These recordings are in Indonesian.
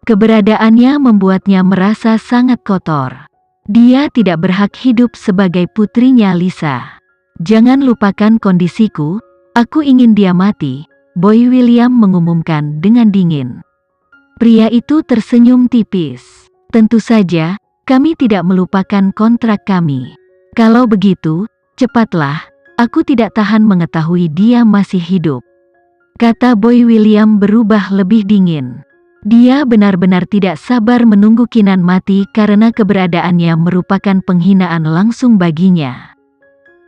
Keberadaannya membuatnya merasa sangat kotor. Dia tidak berhak hidup sebagai putrinya Lisa. "Jangan lupakan kondisiku, aku ingin dia mati," Boy William mengumumkan dengan dingin. Pria itu tersenyum tipis. "Tentu saja, kami tidak melupakan kontrak kami. Kalau begitu, cepatlah, aku tidak tahan mengetahui dia masih hidup." Kata Boy William berubah lebih dingin. Dia benar-benar tidak sabar menunggu Keenan mati karena keberadaannya merupakan penghinaan langsung baginya.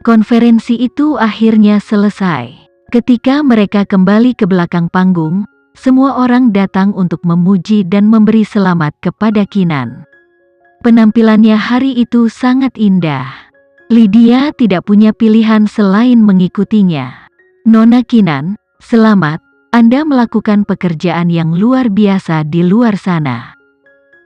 Konferensi itu akhirnya selesai. Ketika mereka kembali ke belakang panggung, semua orang datang untuk memuji dan memberi selamat kepada Keenan. Penampilannya hari itu sangat indah. Lydia tidak punya pilihan selain mengikutinya. "Nona Keenan, selamat. Anda melakukan pekerjaan yang luar biasa di luar sana."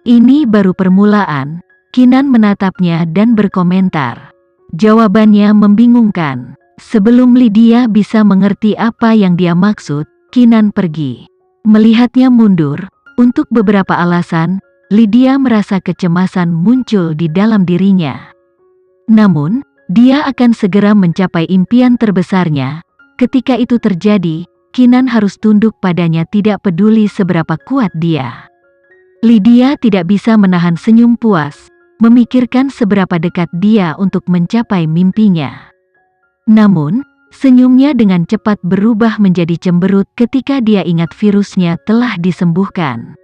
"Ini baru permulaan." Keenan menatapnya dan berkomentar. Jawabannya membingungkan. Sebelum Lydia bisa mengerti apa yang dia maksud, Keenan pergi. Melihatnya mundur, untuk beberapa alasan, Lydia merasa kecemasan muncul di dalam dirinya. Namun, dia akan segera mencapai impian terbesarnya. Ketika itu terjadi, Keenan harus tunduk padanya tidak peduli seberapa kuat dia. Lydia tidak bisa menahan senyum puas, memikirkan seberapa dekat dia untuk mencapai mimpinya. Namun, senyumnya dengan cepat berubah menjadi cemberut ketika dia ingat virusnya telah disembuhkan.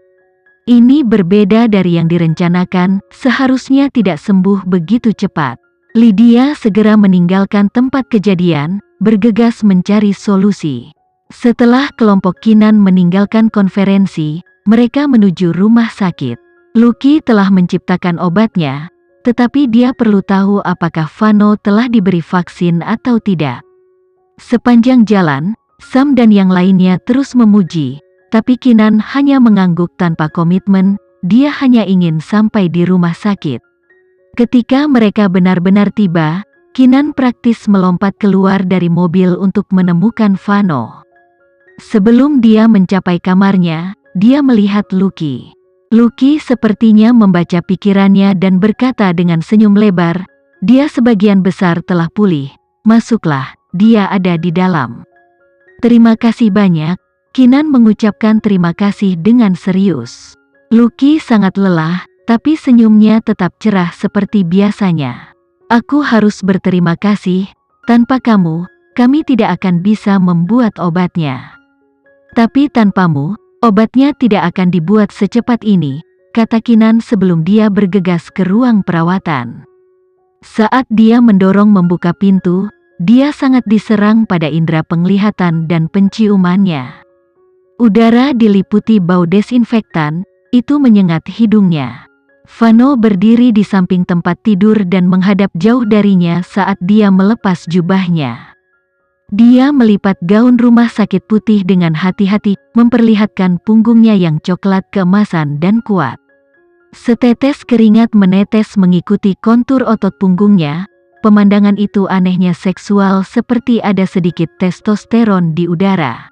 Ini berbeda dari yang direncanakan, seharusnya tidak sembuh begitu cepat. Lydia segera meninggalkan tempat kejadian, bergegas mencari solusi. Setelah kelompok Keenan meninggalkan konferensi, mereka menuju rumah sakit. Lucky telah menciptakan obatnya, tetapi dia perlu tahu apakah Vano telah diberi vaksin atau tidak. Sepanjang jalan, Sam dan yang lainnya terus memuji, tapi Keenan hanya mengangguk tanpa komitmen. Dia hanya ingin sampai di rumah sakit. Ketika mereka benar-benar tiba, Keenan praktis melompat keluar dari mobil untuk menemukan Vano. Sebelum dia mencapai kamarnya, dia melihat Lucky. Lucky sepertinya membaca pikirannya dan berkata dengan senyum lebar, "Dia sebagian besar telah pulih. Masuklah, dia ada di dalam." "Terima kasih banyak." Keenan mengucapkan terima kasih dengan serius. Lucky sangat lelah, tapi senyumnya tetap cerah seperti biasanya. "Aku harus berterima kasih, tanpa kamu, kami tidak akan bisa membuat obatnya." "Tapi tanpamu, obatnya tidak akan dibuat secepat ini," kata Keenan sebelum dia bergegas ke ruang perawatan. Saat dia mendorong membuka pintu, dia sangat diserang pada indera penglihatan dan penciumannya. Udara diliputi bau desinfektan, itu menyengat hidungnya. Vano berdiri di samping tempat tidur dan menghadap jauh darinya saat dia melepas jubahnya. Dia melipat gaun rumah sakit putih dengan hati-hati, memperlihatkan punggungnya yang coklat keemasan dan kuat. Setetes keringat menetes mengikuti kontur otot punggungnya. Pemandangan itu anehnya seksual seperti ada sedikit testosteron di udara.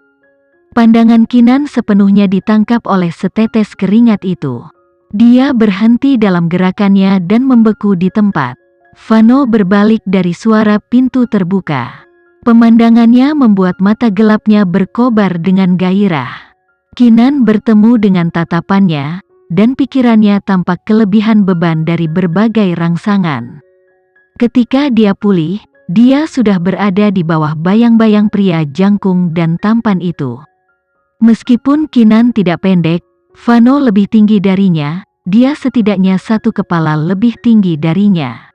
Pandangan Keenan sepenuhnya ditangkap oleh setetes keringat itu. Dia berhenti dalam gerakannya dan membeku di tempat. Vano berbalik dari suara pintu terbuka. Pemandangannya membuat mata gelapnya berkobar dengan gairah. Keenan bertemu dengan tatapannya, dan pikirannya tampak kelebihan beban dari berbagai rangsangan. Ketika dia pulih, dia sudah berada di bawah bayang-bayang pria jangkung dan tampan itu. Meskipun Keenan tidak pendek, Vano lebih tinggi darinya, dia setidaknya satu kepala lebih tinggi darinya.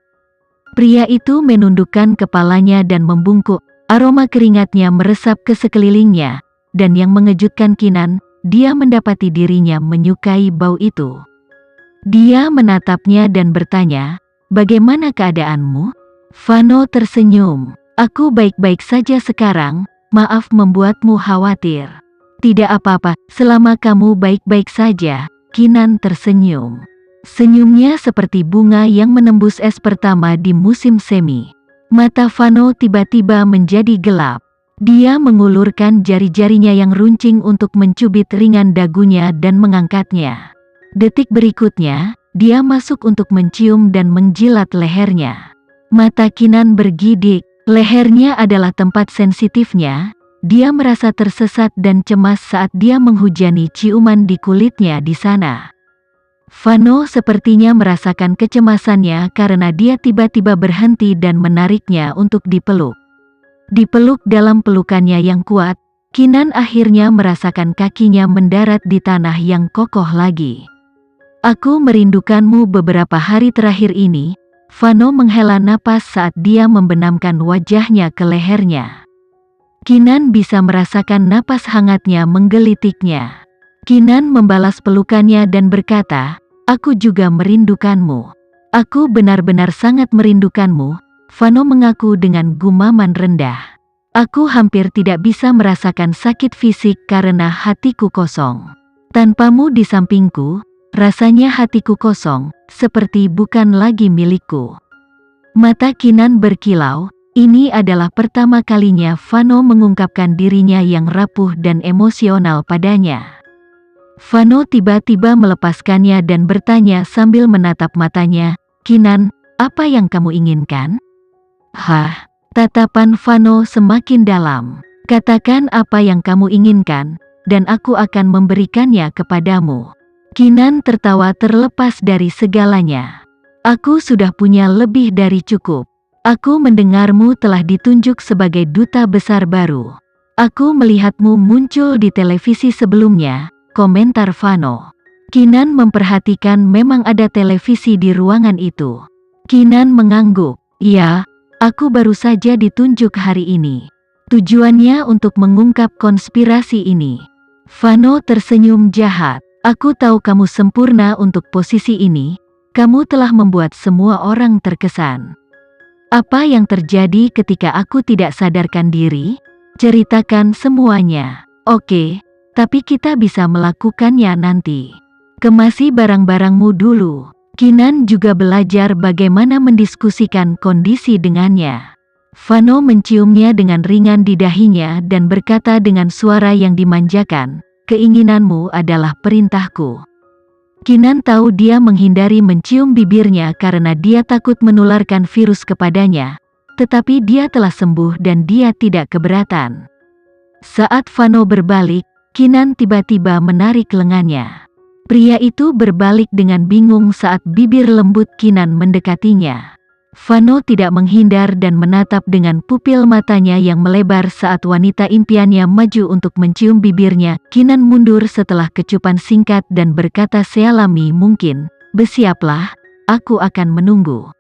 Pria itu menundukkan kepalanya dan membungkuk. Aroma keringatnya meresap ke sekelilingnya, dan yang mengejutkan Keenan, dia mendapati dirinya menyukai bau itu. Dia menatapnya dan bertanya, "Bagaimana keadaanmu?" Vano tersenyum. "Aku baik-baik saja sekarang, maaf membuatmu khawatir." "Tidak apa-apa, selama kamu baik-baik saja." Keenan tersenyum. Senyumnya seperti bunga yang menembus es pertama di musim semi. Mata Vano tiba-tiba menjadi gelap. Dia mengulurkan jari-jarinya yang runcing untuk mencubit ringan dagunya dan mengangkatnya. Detik berikutnya, dia masuk untuk mencium dan menjilat lehernya. Mata Kinan bergidik, lehernya adalah tempat sensitifnya. Dia merasa tersesat dan cemas saat dia menghujani ciuman di kulitnya di sana. Vano sepertinya merasakan kecemasannya karena dia tiba-tiba berhenti dan menariknya untuk dipeluk. Dipeluk dalam pelukannya yang kuat, Kinan akhirnya merasakan kakinya mendarat di tanah yang kokoh lagi. Aku merindukanmu beberapa hari terakhir ini. Vano menghela napas saat dia membenamkan wajahnya ke lehernya. Kinan bisa merasakan napas hangatnya menggelitiknya. Kinan membalas pelukannya dan berkata, "Aku juga merindukanmu. Aku benar-benar sangat merindukanmu." Vano mengaku dengan gumaman rendah. "Aku hampir tidak bisa merasakan sakit fisik karena hatiku kosong. Tanpamu di sampingku, rasanya hatiku kosong, seperti bukan lagi milikku." Mata Kinan berkilau. Ini adalah pertama kalinya Vano mengungkapkan dirinya yang rapuh dan emosional padanya. Vano tiba-tiba melepaskannya dan bertanya sambil menatap matanya, "Kinan, apa yang kamu inginkan?" "Hah?" Tatapan Vano semakin dalam. "Katakan apa yang kamu inginkan, dan aku akan memberikannya kepadamu." Kinan tertawa terlepas dari segalanya. "Aku sudah punya lebih dari cukup. Aku mendengarmu telah ditunjuk sebagai duta besar baru. Aku melihatmu muncul di televisi sebelumnya," komentar Vano. Kinan memperhatikan memang ada televisi di ruangan itu. Kinan mengangguk. "Ya, aku baru saja ditunjuk hari ini. Tujuannya untuk mengungkap konspirasi ini." Vano tersenyum jahat. "Aku tahu kamu sempurna untuk posisi ini. Kamu telah membuat semua orang terkesan. Apa yang terjadi ketika aku tidak sadarkan diri? Ceritakan semuanya." "Oke, tapi kita bisa melakukannya nanti. Kemasi barang-barangmu dulu." Kinan juga belajar bagaimana mendiskusikan kondisi dengannya. Vano menciumnya dengan ringan di dahinya dan berkata dengan suara yang dimanjakan, "Keinginanmu adalah perintahku." Kinan tahu dia menghindari mencium bibirnya karena dia takut menularkan virus kepadanya, tetapi dia telah sembuh dan dia tidak keberatan. Saat Vano berbalik, Kinan tiba-tiba menarik lengannya. Pria itu berbalik dengan bingung saat bibir lembut Kinan mendekatinya. Vano tidak menghindar dan menatap dengan pupil matanya yang melebar saat wanita impiannya maju untuk mencium bibirnya. Kinan mundur setelah kecupan singkat dan berkata sealami mungkin, "Bersiaplah, aku akan menunggu."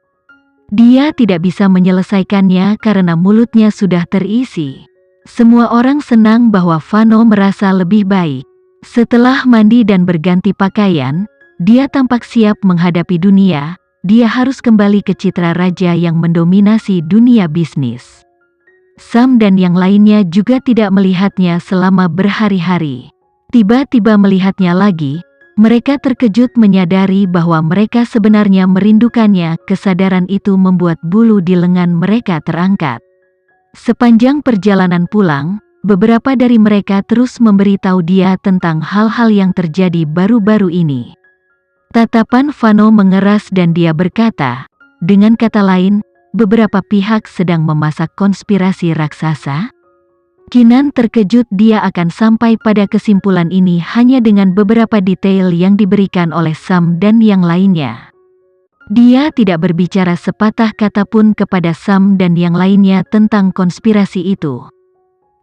Dia tidak bisa menyelesaikannya karena mulutnya sudah terisi. Semua orang senang bahwa Vano merasa lebih baik. Setelah mandi dan berganti pakaian, dia tampak siap menghadapi dunia. Dia harus kembali ke citra raja yang mendominasi dunia bisnis. Sam dan yang lainnya juga tidak melihatnya selama berhari-hari. Tiba-tiba melihatnya lagi, mereka terkejut menyadari bahwa mereka sebenarnya merindukannya. Kesadaran itu membuat bulu di lengan mereka terangkat. Sepanjang perjalanan pulang, beberapa dari mereka terus memberitahu dia tentang hal-hal yang terjadi baru-baru ini. Tatapan Vano mengeras dan dia berkata, dengan kata lain, beberapa pihak sedang memasak konspirasi raksasa. Kinan terkejut dia akan sampai pada kesimpulan ini hanya dengan beberapa detail yang diberikan oleh Sam dan yang lainnya. Dia tidak berbicara sepatah kata pun kepada Sam dan yang lainnya tentang konspirasi itu.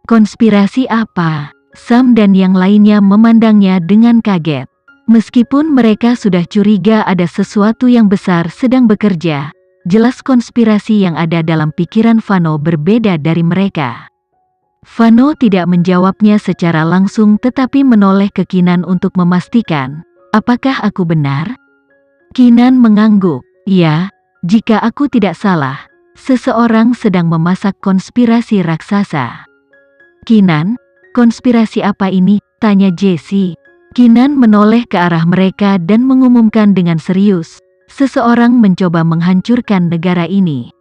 "Konspirasi apa?" Sam dan yang lainnya memandangnya dengan kaget. Meskipun mereka sudah curiga ada sesuatu yang besar sedang bekerja, jelas konspirasi yang ada dalam pikiran Vano berbeda dari mereka. Vano tidak menjawabnya secara langsung tetapi menoleh ke Kinan untuk memastikan, "Apakah aku benar?" Kinan mengangguk. "Ya, jika aku tidak salah, seseorang sedang memasak konspirasi raksasa." "Kinan, konspirasi apa ini?" tanya Jessie. Kinan menoleh ke arah mereka dan mengumumkan dengan serius, "Seseorang mencoba menghancurkan negara ini."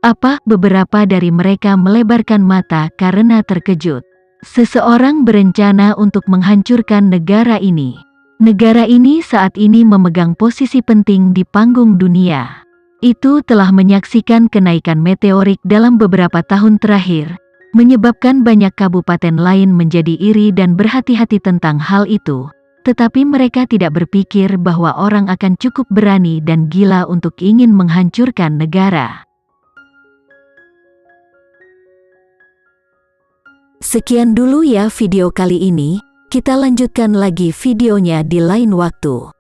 "Apa?" Beberapa dari mereka melebarkan mata karena terkejut. "Seseorang berencana untuk menghancurkan negara ini." Negara ini saat ini memegang posisi penting di panggung dunia. Itu telah menyaksikan kenaikan meteorik dalam beberapa tahun terakhir, menyebabkan banyak kabupaten lain menjadi iri dan berhati-hati tentang hal itu. Tetapi mereka tidak berpikir bahwa orang akan cukup berani dan gila untuk ingin menghancurkan negara. Sekian dulu ya video kali ini, kita lanjutkan lagi videonya di lain waktu.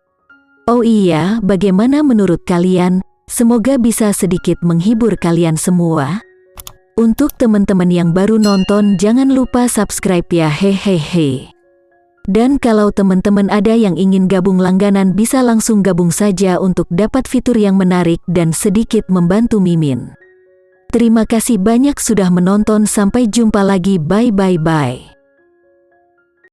Oh iya, bagaimana menurut kalian? Semoga bisa sedikit menghibur kalian semua. Untuk teman-teman yang baru nonton, jangan lupa subscribe ya, hehehe. Dan kalau teman-teman ada yang ingin gabung langganan, bisa langsung gabung saja untuk dapat fitur yang menarik dan sedikit membantu Mimin. Terima kasih banyak sudah menonton, sampai jumpa lagi, bye.